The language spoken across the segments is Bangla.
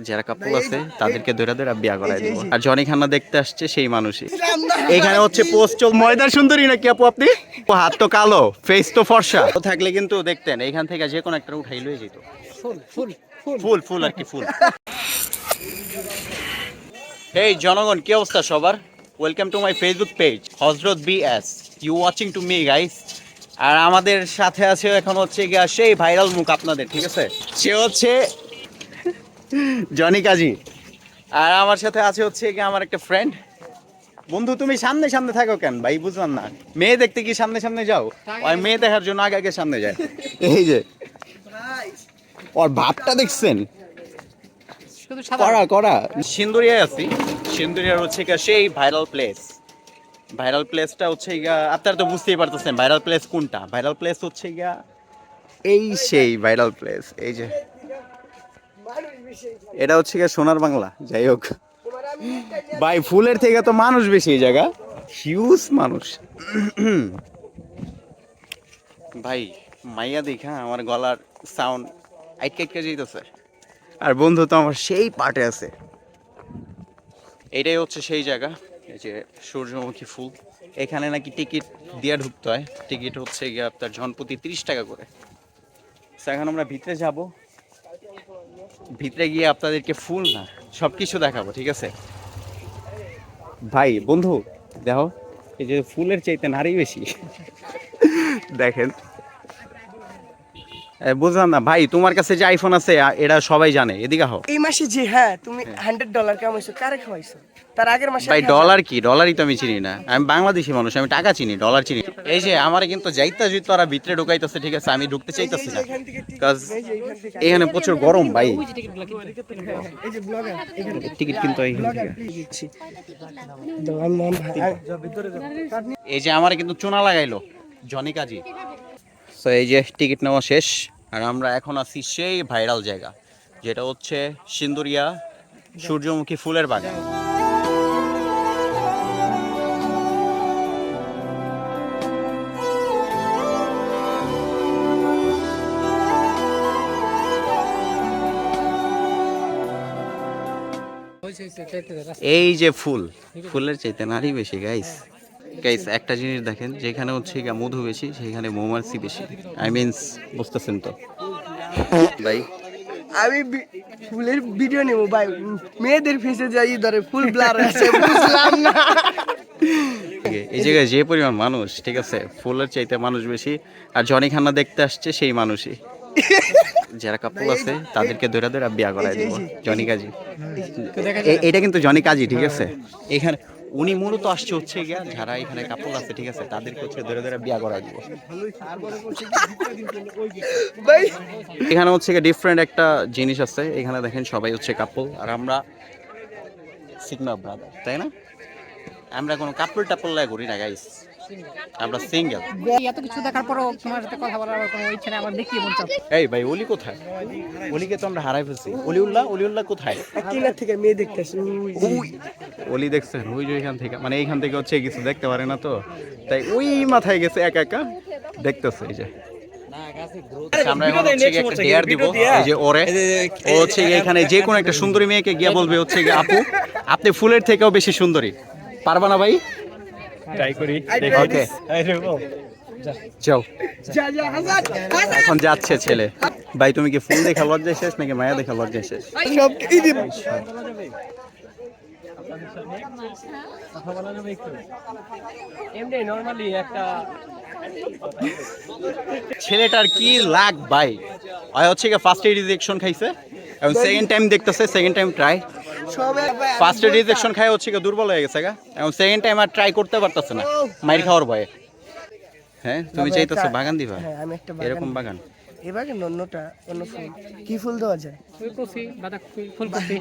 যারা কাপল আছে তাদেরকে ধরে ধরে বিয়া করাই দিব। আর জনি খান্না দেখতে আসছে সেই মানুষই। এখানে হচ্ছে পোস্ট চল ময়দার সুন্দরী নাকি আপু আপনি? হাত তো কালো, ফেস তো ফর্সা থাকলে কিন্তু দেখতেন এইখান থেকে যে কোনো একটা উঠাই লয়ে যেত। ফুল ফুল আর কি ফুল। এই জনগণ কি অবস্থা সবার? Welcome to my Facebook page Hazrat BS, you watching to me guys. আর আমাদের সাথে আছে এখন হচ্ছে গিয়া সেই ভাইরাল মুখ আপনাদের, ঠিক আছে? সে হচ্ছে জনি কাজী। আর আমার সাথে আছে হচ্ছে গিয়ে আমার একটা ফ্রেন্ড। বন্ধু তুমি সামনে সামনে থাকো কেন ভাই, বুঝলাম না। মেয়ে দেখতে কি সামনে সামনে যাও? আর মেয়ে দেখার জন্য আগে আগে সামনে যায়। এই যে ওর ভাবটা দেখছেন, কড়া কড়া। সিন্দুরিয়ায় আছি। সিন্দুরিয়ার হচ্ছে গিয়া সেই ভাইরাল প্লেস। ভাইরাল প্লেসটা হচ্ছে গিয়া আপনারা তো বুঝতেই পারতেছেন ভাইরাল প্লেস কোনটা। ভাইরাল প্লেস হচ্ছে গিয়া এই সেই ভাইরাল প্লেস। এই যে এটা হচ্ছে গিয়া সোনার বাংলা। যাই হোক ভাই, ফুলের থেকে তো মানুষ বেশি এই জায়গা, হিউজ মানুষ। ভাই মাইয়া দেখা আমার গলার সাউন্ড আইটকে আইটকে যেতেছে। আর বন্ধু তো আমার সেই পার্টে আছে। এটাই হচ্ছে সেই জায়গা, এই যে সূর্যমুখী ফুল। এখানে নাকি টিকিট দিয়ে ঢুকতে হয়। টিকিট হচ্ছে গিয়ে আপনার জনপ্রতি 30 টাকা করে। এখন আমরা ভিতরে যাব, ভিতরে গিয়ে আপনাদেরকে ফুল না সব কিছু দেখাবো, ঠিক আছে? ভাই বন্ধু দেখো, এই যে ফুলের চাইতে নারী বেশি। দেখেন বুঝলাম না ভাই, তোমার কাছে যে আইফোন আছে এটা সবাই জানে, এদিকে হও। এই মাসে যে হ্যাঁ তুমি $100 কামাইছো, কারে খাওয়াইছো? তার আগের মাসে ভাই ডলার কি, ডলারই তো আমি চিনি না। আমি বাংলাদেশি মানুষ, আমি টাকা চিনি, ডলার চিনি। এই যে আমার কিন্তু যাইতা যাইতো ওরা ভিতরে ঢুকাইতেছে, ঠিক আছে? আমি ঢুকতে চাইতেছি না, কাজ এখানে প্রচুর গরম ভাই। এই যে ব্লগার টিকিট কিন্তু এইখান থেকে। এই যে আমার কিন্তু চুনা লাগাইলো জনি কাজী। তো এই যে টিকিট নেওয়া শেষ। আর আমরা এখন আছি সেই ভাইরাল জায়গা, যেটা হচ্ছে সিন্দুরিয়া সূর্যমুখী ফুলের বাগান। এই যে ফুল, ফুলের চাইতে নারী বেশি গাইস। গাইস একটা জিনিস দেখেন, যেখানে হচ্ছে গিয়া মধু বেশি সেখানে মৌমাছি বেশি। আই মিনস বুঝতেছেন তো ভাই? আমি ফুলের ভিডিও নেব ভাই, মেয়েদের ফেসে যাই ধরে ফুল ব্লার আছে, বুঝলাম না। এই জায়গায় যে পরিমাণ মানুষ, ঠিক আছে, ফুলের চাইতে মানুষ বেশি। আর জনি খান্না দেখতে আসছে সেই মানুষই। যারা কাপল আছে তাদেরকে ধরে ধরে বিয়া করাই দিব। জনি কাজী, এটা কিন্তু জনি কাজী, ঠিক আছে? এখানে উনি মূলত আসছে হচ্ছে গিয়া যারা এখানে কাপল আছে, ঠিক আছে, তাদেরকে হচ্ছে ধরে ধরে বিয়া করাই দিব। এখানে হচ্ছে ডিফারেন্ট একটা জিনিস আছে। এখানে দেখেন সবাই হচ্ছে কাপল, আর আমরা সিগমা ব্রাদার, তাই না? আমরা কোনো কাপল টাপল লাগে করি না গাইস, আমরা সিঙ্গেল। এত কিছু দেখার পরও তোমার সাথে কথা বলার কোনো ইচ্ছা নেই আমার, দেখি মন চাচ্ছে। এই ভাই অলি কোথায়? অলিকে তো আমরা হারাই ফেলছি। অলিউল্লাহ কোথায়? কিনা থেকে মেয়ে দেখতেছি। অলি দেখছেন ওই যে এখান থেকে, মানে এইখান থেকে হচ্ছে কিছু দেখতে পারে না তো, তাই ওই মাথায় গেছে একা একা দেখতেছে। এই যে আমরা এখন হচ্ছে একটা ডেয়ার দিব, এই যে ওরে ও হচ্ছে এখানে যে কোনো একটা সুন্দরী মেয়েকে গিয়া বলবে হচ্ছে আপু আপনি ফুলের থেকেও বেশি সুন্দরী। পারবা না ভাই? ট্রাই করি। ওকে যাও। এখন যাচ্ছে ছেলে। ভাই তুমি কি ফুল দেখা লজ্জায় শেষ নাকি মায়া দেখা লজ্জায় শেষ? সব এই যে এমনি নরমালি একটা ছেলেটার কি লাগ ভাই, হয় হচ্ছে কি ফার্স্ট রিজেকশন খাইছে এবং সেকেন্ড টাইম দেখতেছে, second time try. First rejection খাই হচ্ছে কি দুর্বল হয়ে গেছে গা, এবং সেকেন্ড টাইম আর ট্রাই করতে পারতেছে না মাইর খাওয়ার ভয়ে। হ্যাঁ তুমি চাইতেছো বাগান দিবা? হ্যাঁ আমি একটা এরকম বাগান। এই বাগান অন্যটা অন্য ফুল কি ফুল দেওয়া যায়? ফুলকপি, বাঁধাকপি, ফুলকপি।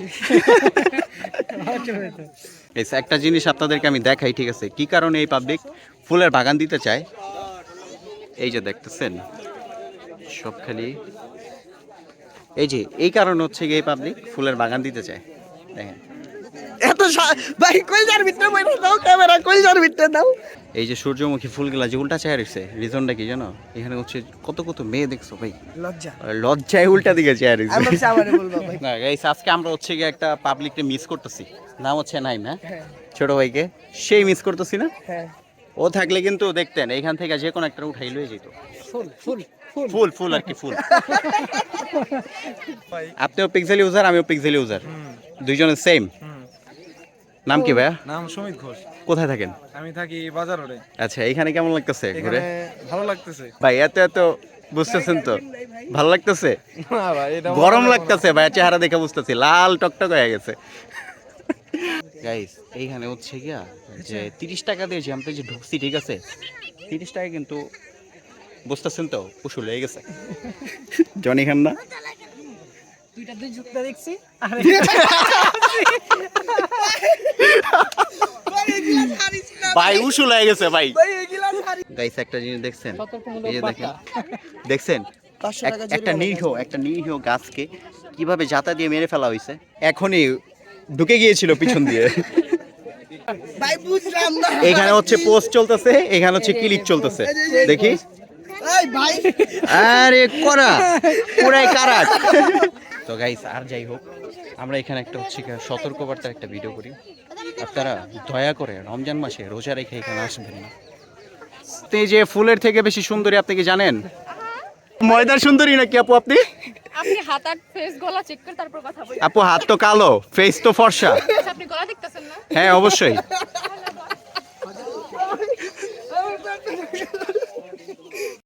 এই একটা জিনিস আপনাদেরকে আমি দেখাই, ঠিক আছে, কি কারণে এই পাবলিক ফুলের বাগান দিতে চায়। এই যে দেখতেছেন সব খালি, এই যে এই কারণে হচ্ছে এই পাবলিক ফুলের বাগান দিতে চায়। দেখেন ভাই কইজার ভিতরে বইরা দাও ক্যামেরা কইজার ভিতরে দাও। এই যে সূর্যমুখী ফুলগুলা যে উল্টা চেয়ার রয়েছে, রিজনটা কি জানো? এখানে হচ্ছে কত কত মেয়ে দেখছো ভাই, লজ্জা লজ্জায় উল্টা দিকে চেয়ার রয়েছে। আমার সামনে বলবো ভাই। না গাইস, আজকে আমরা হচ্ছে গিয়ে একটা পাবলিককে মিস করতেছি, নাম হচ্ছে নাইম। হ্যাঁ, ছোট ভাইকে সেই মিস করতেছি না। হ্যাঁ ও থাকলে কিন্তু দেখতেন এইখান থেকে যে কোনো একটা উঠাই লয়ে যেত। ফুল ফুল ফুল ফুল ফুল আর কি ফুল। আপনিও পিক্সেল ইউজার, আমিও পিক্সেল ইউজার, দুইজনের সেম। নাম কি ভাইয়া? নাম সুমিত ঘোষ। কোথায় থাকেন? আমি থাকি বাজার রোডে। আচ্ছা, এখানে কেমন লাগতেছে ঘুরে? এখানে ভালো লাগতেছে। ভাই এত এত বুঝতেছেন তো, ভালো লাগতেছে? না ভাই, এটা গরম লাগতেছে ভাই, চেহারা দেখে বুঝতেছি লাল টকটক হয়ে গেছে। গাইস এইখানে হচ্ছে গিয়া যে 30 টাকা দিয়ে যে আমরা যে ঢুকছি, ঠিক আছে, 30 টাকা কিন্তু বুঝতেছেন তো উসুল হয়ে গেছে। জনি খান না দুইটা দুই যুক্ত দেখছি আর ভাই উসুল হয়ে গেছে ভাই। গাইস একটা জিনিস দেখছেন, সতর্কমূলক এই যে দেখেন, বার্তা। দেখছেন 500 টাকা একটা নিরীহ গাছকে কিভাবে জাতা দিয়ে মেরে ফেলা হয়েছে। এখনই ঢুকে গিয়েছিল পিছন দিয়ে। ভাই বুঝলাম না। এখানে হচ্ছে পোস্ট চলতেছে, এখানে হচ্ছে ক্লিক চলতেছে, দেখি। এই ভাই আরে করা পুরাই কারাট। তো গাইস আর যাই হোক, আমরা এখানে একটা হচ্ছে সতর্কবার্তার একটা ভিডিও করি। আপনারা দয়া করে রমজান মাসে রোজা রেখে এখানে আসবেন না। তো এই যে ফুলের থেকে বেশি সুন্দরী আপনি কি জানেন? ময়দার সুন্দরী নাকি আপু আপনি? আপনি হাত আর ফেস গলা চেক করে তারপর কথা বলুন। আপু হাত তো কালো, ফেস তো ফর্সা। আচ্ছা, আপনি গলা দেখতেছেন না? হ্যাঁ অবশ্যই।